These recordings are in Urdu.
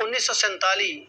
1947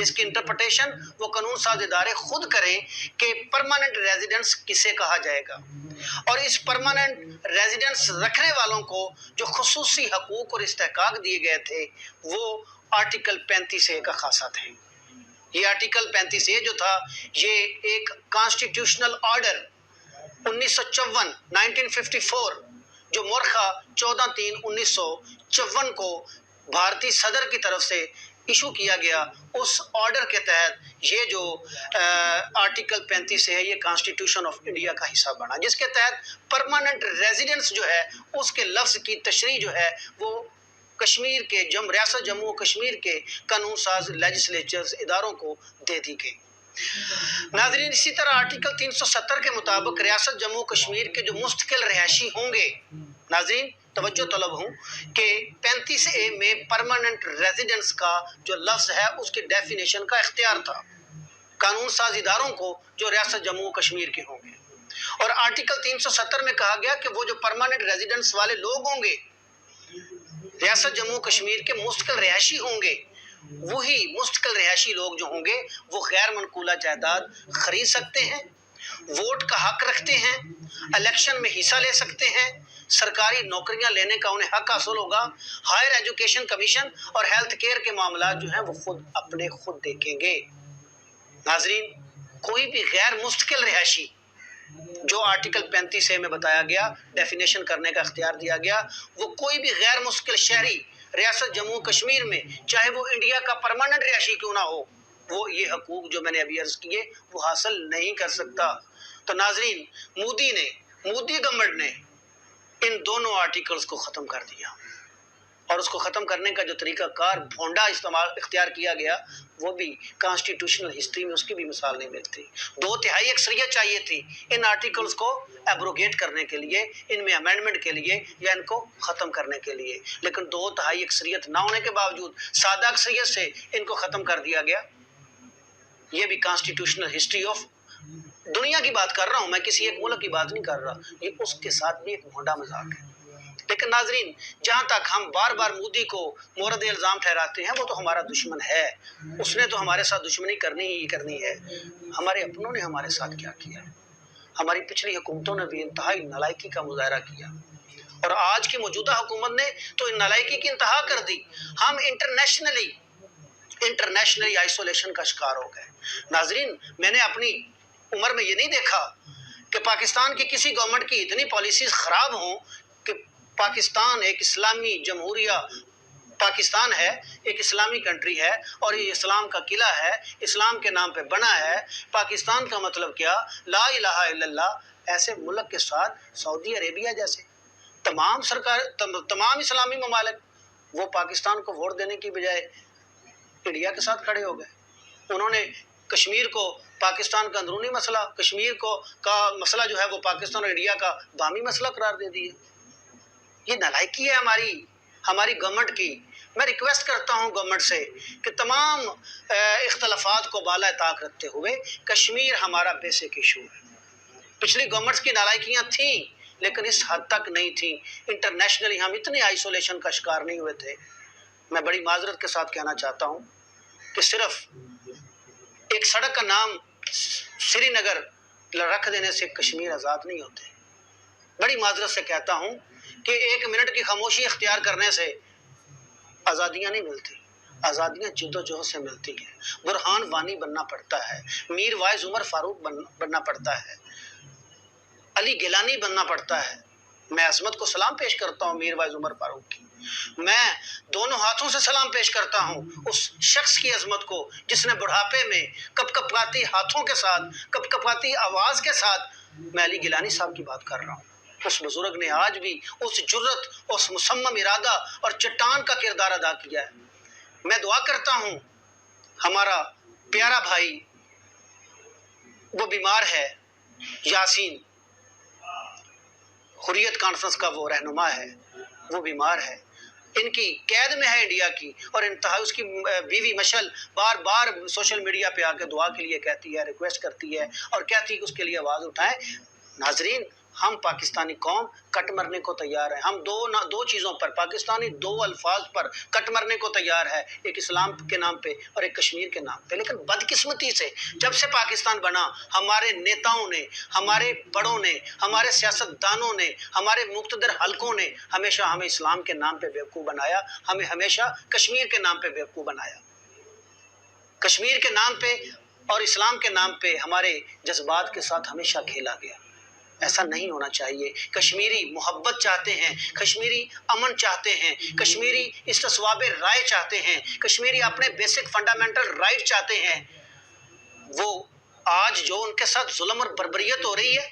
اس کی انٹرپریٹیشن وہ قانون ساز ادارے خود کریں کہ پرماننٹ ریزیڈنس کسے کہا جائے گا، اور اس پرماننٹ ریزیڈنس رکھنے والوں کو جو خصوصی حقوق اور استحقاق دیے گئے تھے وہ آرٹیکل 35A کا خاصہ تھے۔ یہ آرٹیکل 35A جو تھا یہ ایک کانسٹیٹیوشنل آرڈر 1954 جو مورخہ 14/3/1954 کو بھارتی صدر کی طرف سے ایشو کیا گیا، اس آرڈر کے تحت یہ جو آرٹیکل 35 ہے یہ کانسٹیٹیوشن آف انڈیا کا حصہ بنا، جس کے تحت پرماننٹ ریزیڈنس جو ہے اس کے لفظ کی تشریح جو ہے وہ کشمیر کے ریاست جموں و کشمیر کے قانون ساز لیجسلیچرز اداروں کو دے دی گئی۔ ناظرین، اسی طرح آرٹیکل 370 کے مطابق ریاست جموں و کشمیر کے جو مستقل رہائشی ہوں گے، ناظرین توجہ طلب ہوں کہ 35A میں پرماننٹ ریزیڈنس کا جو لفظ ہے اس کی ڈیفینیشن کا اختیار تھا قانون ساز اداروں کو جو ریاست جموں و کشمیر کے ہوں گے، اور آرٹیکل 370 میں کہا گیا کہ وہ جو پرماننٹ ریزیڈنس والے لوگ ہوں گے ریاست جموں و کشمیر کے مستقل رہائشی ہوں گے، وہی مستقل رہائشی لوگ جو ہوں گے وہ غیر منقولہ جائیداد خرید سکتے ہیں، ووٹ کا حق رکھتے ہیں، الیکشن میں حصہ لے سکتے ہیں، سرکاری نوکریاں لینے کا انہیں حق حاصل ہوگا، ہائر ایجوکیشن کمیشن اور ہیلتھ کیئر کے معاملات جو ہیں وہ خود دیکھیں گے۔ ناظرین، کوئی بھی غیر مستقل رہائشی جو آرٹیکل 35A میں بتایا گیا ڈیفینیشن کرنے کا اختیار دیا گیا، وہ کوئی بھی غیر مستقل شہری ریاست جموں و کشمیر میں چاہے وہ انڈیا کا پرماننٹ رہائشی کیوں نہ ہو، وہ یہ حقوق جو میں نے ابھی عرض کیے وہ حاصل نہیں کر سکتا۔ تو ناظرین، مودی گورنمنٹ نے ان دونوں آرٹیکلز کو ختم کر دیا، اور اس کو ختم کرنے کا جو طریقہ کار بھونڈا اختیار کیا گیا وہ بھی کانسٹیٹیوشنل ہسٹری میں اس کی بھی مثال نہیں ملتی۔ 2/3 اکثریت چاہیے تھی ان آرٹیکلز کو ایبروگیٹ کرنے کے لیے، ان میں امینڈمنٹ کے لیے یا ان کو ختم کرنے کے لیے، لیکن 2/3 اکثریت نہ ہونے کے باوجود سادہ اکثریت سے ان کو ختم کر دیا گیا۔ یہ بھی کانسٹیٹیوشنل ہسٹری آف دنیا کی بات کر رہا ہوں، میں کسی ایک ملک کی بات نہیں کر رہا، یہ اس کے ساتھ بھی ایک بھونڈا مذاق ہے۔ لیکن ناظرین، جہاں تک ہم بار بار مودی کو مورد الزام ٹھہراتے ہیں وہ تو ہمارا دشمن ہے، اس نے تو ہمارے ساتھ دشمنی کرنی ہے۔ ہمارے اپنوں نے ہمارے ساتھ کیا کیا؟ ہماری پچھلی حکومتوں نے بھی انتہائی نالائکی کا مظاہرہ کیا، اور آج کی موجودہ حکومت نے تو ان نالائکی کی انتہا کر دی۔ ہم انٹرنیشنلی آئسولیشن کا شکار ہو گئے۔ ناظرین، میں نے اپنی عمر میں یہ نہیں دیکھا کہ پاکستان کی کسی گورنمنٹ کی اتنی پالیسیز خراب ہوں کہ پاکستان ایک اسلامی جمہوریہ پاکستان ہے، ایک اسلامی کنٹری ہے، اور یہ اسلام کا قلعہ ہے، اسلام کے نام پہ بنا ہے۔ پاکستان کا مطلب کیا؟ لا الہ الا اللہ۔ ایسے ملک کے ساتھ سعودی عربیہ جیسے تمام اسلامی ممالک وہ پاکستان کو ووٹ دینے کی بجائے انڈیا کے ساتھ کھڑے ہو گئے۔ انہوں نے کشمیر کو پاکستان کا اندرونی مسئلہ، کشمیر کا مسئلہ جو ہے وہ پاکستان اور انڈیا کا باہمی مسئلہ قرار دے دیا۔ یہ نالائکی ہے ہماری گورنمنٹ کی۔ میں ریکویسٹ کرتا ہوں گورنمنٹ سے کہ تمام اختلافات کو بالائے طاق رکھتے ہوئے کشمیر ہمارا بیسک ایشو ہے۔ پچھلی گورنمنٹس کی نالائکیاں تھیں لیکن اس حد تک نہیں تھیں، انٹرنیشنلی ہم اتنے آئسولیشن کا شکار نہیں ہوئے تھے۔ میں بڑی معذرت کے ساتھ کہنا چاہتا ہوں کہ صرف ایک سڑک کا نام سری نگر رکھ دینے سے کشمیر آزاد نہیں ہوتے۔ بڑی معذرت سے کہتا ہوں کہ 1 منٹ کی خاموشی اختیار کرنے سے آزادیاں نہیں ملتی، آزادیاں جد و جہد سے ملتی ہیں۔ برہان وانی بننا پڑتا ہے، میر وائز عمر فاروق بننا پڑتا ہے، علی گیلانی بننا پڑتا ہے۔ میں عظمت کو سلام پیش کرتا ہوں میر وائز عمر فاروق کی، میں دونوں ہاتھوں سے سلام پیش کرتا ہوں اس شخص کی عظمت کو جس نے بڑھاپے میں کپ کپاتی ہاتھوں کے ساتھ، کپ کپاتی آواز کے ساتھ، میں علی گیلانی صاحب کی بات کر رہا ہوں، اس بزرگ نے آج بھی اس جرت، اس مصمم ارادہ اور چٹان کا کردار ادا کیا ہے۔ میں دعا کرتا ہوں ہمارا پیارا بھائی وہ بیمار ہے، یاسین حریت کانفرنس کا وہ رہنما ہے، وہ بیمار ہے، ان کی قید میں ہے انڈیا کی، اور انتہا اس کی بیوی مشل بار بار سوشل میڈیا پہ آ کے دعا کے لیے کہتی ہے، ریکویسٹ کرتی ہے اور کہتی ہے کہ اس کے لیے آواز اٹھائیں۔ ناظرین، ہم پاکستانی قوم کٹ مرنے کو تیار ہیں. ہم دو چیزوں پر، پاکستانی دو الفاظ پر کٹ مرنے کو تیار ہے، ایک اسلام کے نام پہ اور ایک کشمیر کے نام پہ. لیکن بدقسمتی سے جب سے پاکستان بنا، ہمارے نیتاؤں نے، ہمارے بڑوں نے، ہمارے سیاستدانوں نے، ہمارے مقتدر حلقوں نے ہمیشہ ہمیں اسلام کے نام پہ بیوقوف بنایا، ہمیں ہمیشہ کشمیر کے نام پہ بیوقوف بنایا. کشمیر کے نام پہ اور اسلام کے نام پہ ہمارے جذبات کے ساتھ ہمیشہ کھیلا گیا. ایسا نہیں ہونا چاہیے. کشمیری محبت چاہتے ہیں، کشمیری امن چاہتے ہیں، کشمیری استصواب رائے چاہتے ہیں، کشمیری اپنے بیسک فنڈامنٹل رائٹ چاہتے ہیں. وہ آج جو ان کے ساتھ ظلم اور بربریت ہو رہی ہے،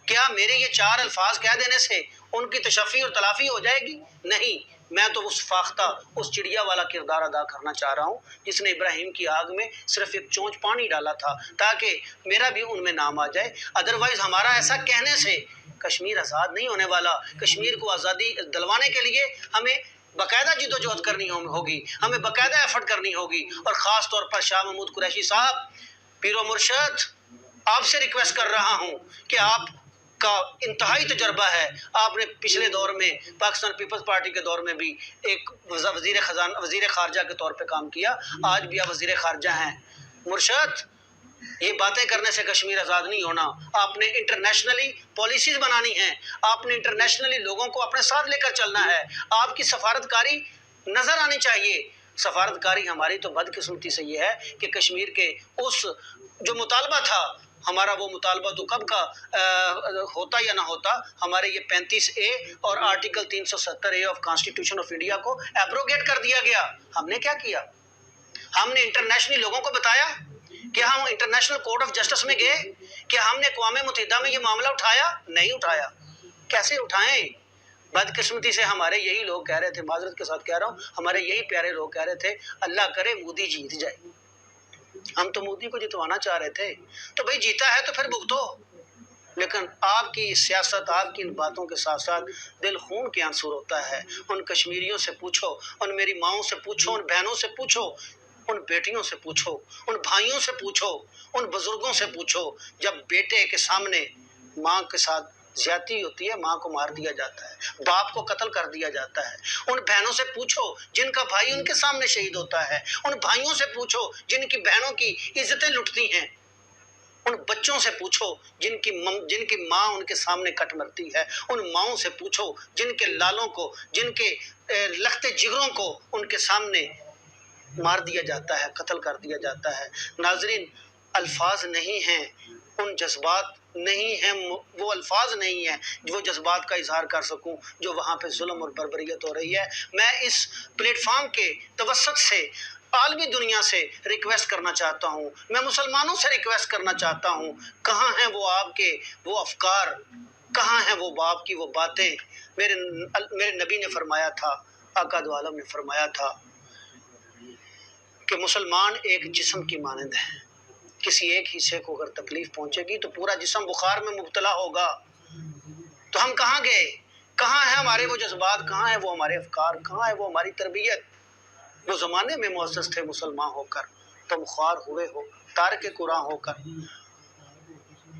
کیا میرے یہ 4 الفاظ کہہ دینے سے ان کی تشفی اور تلافی ہو جائے گی؟ نہیں. میں تو اس فاختہ، اس چڑیا والا کردار ادا کرنا چاہ رہا ہوں جس نے ابراہیم کی آگ میں صرف ایک چونچ پانی ڈالا تھا تاکہ میرا بھی ان میں نام آ جائے. ادروائز ہمارا ایسا کہنے سے کشمیر آزاد نہیں ہونے والا. کشمیر کو آزادی دلوانے کے لیے ہمیں باقاعدہ جد و جہد کرنی ہوگی، ہمیں باقاعدہ ایفرٹ کرنی ہوگی. اور خاص طور پر شاہ محمود قریشی صاحب، پیر و مرشد، آپ سے ریکویسٹ کر رہا ہوں کہ آپ کا انتہائی تجربہ ہے. آپ نے پچھلے دور میں پاکستان پیپلز پارٹی کے دور میں بھی ایک وزیر خارجہ کے طور پہ کام کیا، آج بھی آپ وزیر خارجہ ہیں. مرشد، یہ باتیں کرنے سے کشمیر آزاد نہیں ہونا. آپ نے انٹرنیشنلی پالیسیز بنانی ہیں، آپ نے انٹرنیشنلی لوگوں کو اپنے ساتھ لے کر چلنا ہے. آپ کی سفارتکاری نظر آنی چاہیے. سفارتکاری ہماری تو بدقسمتی سے یہ ہے کہ کشمیر کے اس جو مطالبہ تھا ہمارا، وہ مطالبہ تو کب کا ہوتا یا نہ ہوتا. ہمارے یہ 35A اور article 370A of constitution of India کو ایبروگیٹ کر دیا گیا. ہم نے کیا کیا؟ ہم نے انٹرنیشنلی لوگوں کو بتایا کہ ہم انٹرنیشنل کورٹ آف جسٹس میں گئے، کہ ہم نے اقوام متحدہ میں یہ معاملہ اٹھایا؟ نہیں اٹھایا. کیسے اٹھائیں؟ بدقسمتی سے ہمارے یہی لوگ کہہ رہے تھے، معذرت کے ساتھ کہہ رہا ہوں، ہمارے یہی پیارے لوگ کہہ رہے تھے اللہ کرے مودی جیت جائے. ہم تو مودی کو جتوانا چاہ رہے تھے. تو بھائی جیتا ہے تو پھر بھگتو. لیکن آپ کی سیاست، آپ کی ان باتوں کے ساتھ ساتھ دل خون کے آنسو ہوتا ہے. ان کشمیریوں سے پوچھو، ان میری ماؤں سے پوچھو، ان بہنوں سے پوچھو، ان بیٹیوں سے پوچھو، ان بھائیوں سے پوچھو، ان بزرگوں سے پوچھو. جب بیٹے کے سامنے ماں کے ساتھ زیادتی ہوتی ہے، ماں کو مار دیا جاتا ہے، باپ کو قتل کر دیا جاتا ہے. ان بہنوں سے پوچھو جن کا بھائی ان کے سامنے شہید ہوتا ہے. ان بھائیوں سے پوچھو جن کی بہنوں کی عزتیں لٹتی ہیں. ان بچوں سے پوچھو جن کی ماں ان کے سامنے کٹ مرتی ہے. ان ماؤں سے پوچھو جن کے لالوں کو، جن کے لختے جگروں کو ان کے سامنے مار دیا جاتا ہے، قتل کر دیا جاتا ہے. ناظرین، الفاظ نہیں ہیں، ان جذبات نہیں ہیں، وہ الفاظ نہیں ہیں جو جذبات کا اظہار کر سکوں جو وہاں پہ ظلم اور بربریت ہو رہی ہے. میں اس پلیٹ فارم کے توسط سے عالمی دنیا سے ریکویسٹ کرنا چاہتا ہوں، میں مسلمانوں سے ریکویسٹ کرنا چاہتا ہوں، کہاں ہیں وہ آپ کے وہ افکار، کہاں ہیں وہ باپ کی وہ باتیں؟ میرے نبی نے فرمایا تھا، آقا دو عالم نے فرمایا تھا کہ مسلمان ایک جسم کی مانند ہے، کسی ایک حصے کو اگر تکلیف پہنچے گی تو پورا جسم بخار میں مبتلا ہوگا. تو ہم کہاں گئے؟ کہاں ہیں ہمارے وہ جذبات؟ کہاں ہیں وہ ہمارے افکار؟ کہاں ہے وہ ہماری تربیت؟ وہ زمانے میں معزز تھے مسلمان ہو کر، تم خوار ہوئے ہو تارک قرآن ہو کر.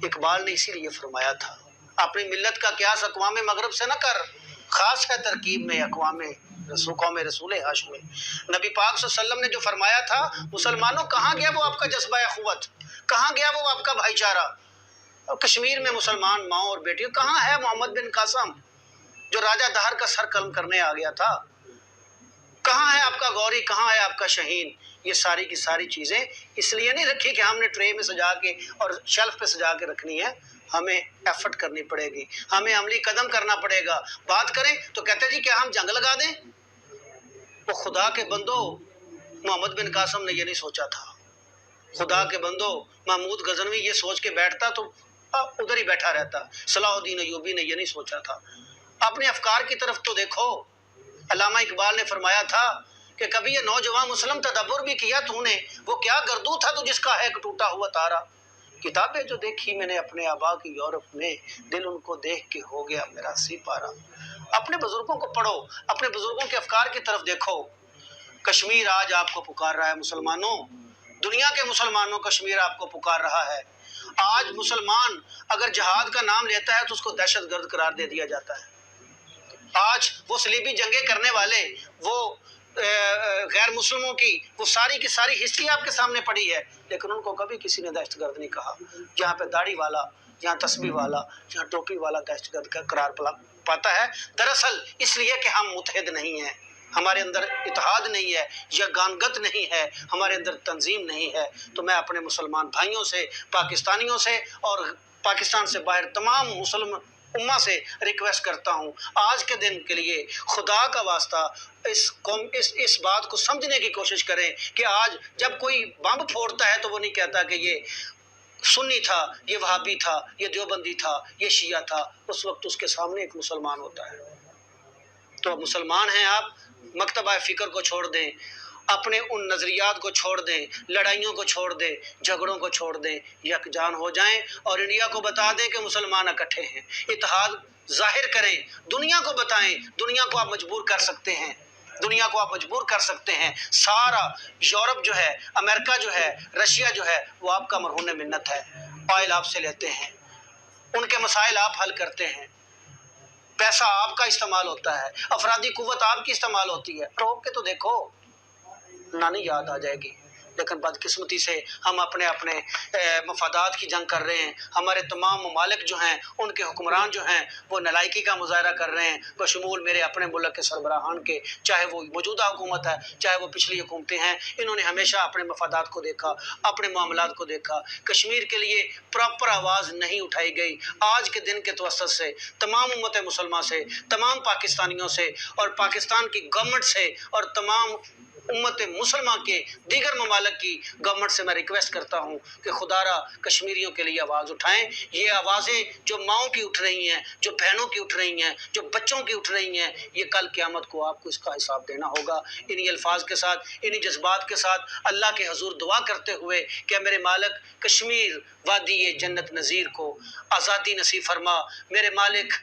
اقبال نے اسی لیے فرمایا تھا، اپنی ملت کا قیاس اقوام مغرب سے نہ کر، خاص ہے ترکیب میں اقوام قوم رسول ہاشمی. نبی پاک صلی اللہ علیہ وسلم نے جو فرمایا تھا، مسلمانوں کہاں گیا وہ آپ کا جذبہ اخوت؟ کہاں گیا وہ آپ کا بھائی چارہ؟ کشمیر میں مسلمان ماؤں اور بیٹیوں کہاں ہے؟ محمد بن قاسم جو راجہ دہر کا سر قلم کرنے آ گیا تھا، کہاں ہے آپ کا غوری؟ کہاں ہے آپ کا شہین؟ یہ ساری کی ساری چیزیں اس لیے نہیں رکھی کہ ہم نے ٹرے میں سجا کے اور شیلف پہ سجا کے رکھنی ہے. ہمیں ایفرٹ کرنی پڑے گی، ہمیں عملی قدم کرنا پڑے گا. بات کریں تو کہتے جی کیا ہم جنگ لگا دیں؟ وہ خدا کے بندو، محمد بن قاسم نے یہ نہیں سوچا تھا. خدا کے بندو، محمود غزنوی یہ سوچ کے بیٹھتا تو ادھر ہی بیٹھا رہتا. صلاح الدین ایوبی نے یہ نہیں سوچا تھا. اپنے افکار کی طرف تو دیکھو. علامہ اقبال نے فرمایا تھا کہ کبھی یہ نوجوان مسلم تدبر بھی کیا تو نے، وہ کیا گردو تھا تو جس کا ہے ایک ٹوٹا ہوا تارا. کتابیں جو دیکھی میں نے اپنے آبا کی یورپ میں، دل ان کو دیکھ کے ہو گیا میرا سی پارا. اپنے بزرگوں کو پڑھو، اپنے بزرگوں کے افکار کی طرف دیکھو. کشمیر آج آپ کو پکار رہا ہے مسلمانوں، دنیا کے مسلمانوں، کشمیر آپ کو پکار رہا ہے. آج مسلمان اگر جہاد کا نام لیتا ہے تو اس کو دہشت گرد قرار دے دیا جاتا ہے۔ آج وہ صلیبی جنگیں کرنے والے، وہ غیر مسلموں کی وہ ساری کی ساری ہسٹری آپ کے سامنے پڑی ہے، لیکن ان کو کبھی کسی نے دہشت گرد نہیں کہا۔ جہاں پہ داڑھی والا، جہاں تسبیح والا، جہاں ٹوپی والا دہشت گرد کا قرار پاتا ہے، دراصل اس لیے کہ ہم متحد نہیں ہیں، ہمارے اندر اتحاد نہیں ہے، یگانگت نہیں ہے، ہمارے اندر تنظیم نہیں ہے۔ تو میں اپنے مسلمان بھائیوں سے، پاکستانیوں سے اور پاکستان سے باہر تمام مسلم امہ سے ریکویسٹ کرتا ہوں، آج کے دن کے لیے خدا کا واسطہ اس بات کو سمجھنے کی کوشش کریں کہ آج جب کوئی بم پھوڑتا ہے تو وہ نہیں کہتا کہ یہ سنی تھا، یہ وہابی تھا، یہ دیوبندی تھا، یہ شیعہ تھا، اس وقت اس کے سامنے ایک مسلمان ہوتا ہے۔ تو مسلمان ہیں آپ، مکتبہ فکر کو چھوڑ دیں، اپنے ان نظریات کو چھوڑ دیں، لڑائیوں کو چھوڑ دیں، جھگڑوں کو چھوڑ دیں، یکجان ہو جائیں اور انڈیا کو بتا دیں کہ مسلمان اکٹھے ہیں، اتحاد ظاہر کریں، دنیا کو بتائیں۔ دنیا کو آپ مجبور کر سکتے ہیں، دنیا کو آپ مجبور کر سکتے ہیں۔ سارا یورپ جو ہے، امریکہ جو ہے، رشیا جو ہے، وہ آپ کا مرہون منت ہے، آئل آپ سے لیتے ہیں، ان کے مسائل آپ حل کرتے ہیں، پیسہ آپ کا استعمال ہوتا ہے، افرادی قوت آپ کی استعمال ہوتی ہے۔ روک کے تو دیکھو، نانی یاد آ جائے گی۔ لیکن بدقسمتی سے ہم اپنے مفادات کی جنگ کر رہے ہیں۔ ہمارے تمام ممالک جو ہیں، ان کے حکمران جو ہیں، وہ نالائکی کا مظاہرہ کر رہے ہیں، بشمول میرے اپنے ملک کے سربراہان کے، چاہے وہ موجودہ حکومت ہے، چاہے وہ پچھلی حکومتیں ہیں۔ انہوں نے ہمیشہ اپنے مفادات کو دیکھا، اپنے معاملات کو دیکھا، کشمیر کے لیے پراپر آواز نہیں اٹھائی گئی۔ آج کے دن کے توسط سے تمام امت مسلمہ سے، تمام پاکستانیوں سے اور پاکستان کی گورنمنٹ سے اور تمام امت مسلمہ کے دیگر ممالک کی گورنمنٹ سے میں ریکویسٹ کرتا ہوں کہ خدا را کشمیریوں کے لیے آواز اٹھائیں۔ یہ آوازیں جو ماؤں کی اٹھ رہی ہیں، جو بہنوں کی اٹھ رہی ہیں، جو بچوں کی اٹھ رہی ہیں، یہ کل قیامت کو آپ کو اس کا حساب دینا ہوگا۔ انہی الفاظ کے ساتھ، انہی جذبات کے ساتھ اللہ کے حضور دعا کرتے ہوئے کہ میرے مالک کشمیر وادی جنت نظیر کو آزادی نصیب فرما۔ میرے مالک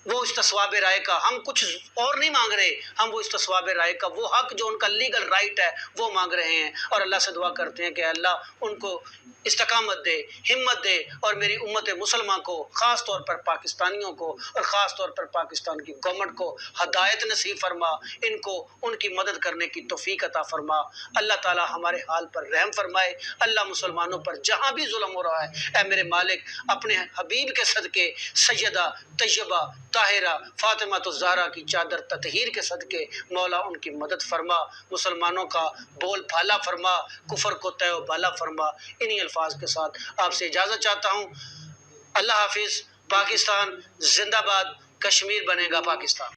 وہ استصواب رائے کا، ہم کچھ اور نہیں مانگ رہے، ہم وہ استصواب رائے کا، وہ حق جو ان کا لیگل رائٹ ہے وہ مانگ رہے ہیں، اور اللہ سے دعا کرتے ہیں کہ اللہ ان کو استقامت دے، ہمت دے، اور میری امت مسلمہ کو، خاص طور پر پاکستانیوں کو اور خاص طور پر پاکستان کی گورنمنٹ کو ہدایت نصیب فرما، ان کو ان کی مدد کرنے کی توفیق عطا فرما۔ اللہ تعالی ہمارے حال پر رحم فرمائے۔ اللہ مسلمانوں پر جہاں بھی ظلم ہو رہا ہے، اے میرے مالک اپنے حبیب کے صدقے، سیدہ طیبہ طاہرہ فاطمہ الزہرا کی چادر تطہیر کے صدقے مولا ان کی مدد فرما، مسلمانوں کا بول بھالا فرما، کفر کو تہ و بالا فرما۔ انہی الفاظ کے ساتھ آپ سے اجازت چاہتا ہوں۔ اللہ حافظ۔ پاکستان زندہ باد، کشمیر بنے گا پاکستان۔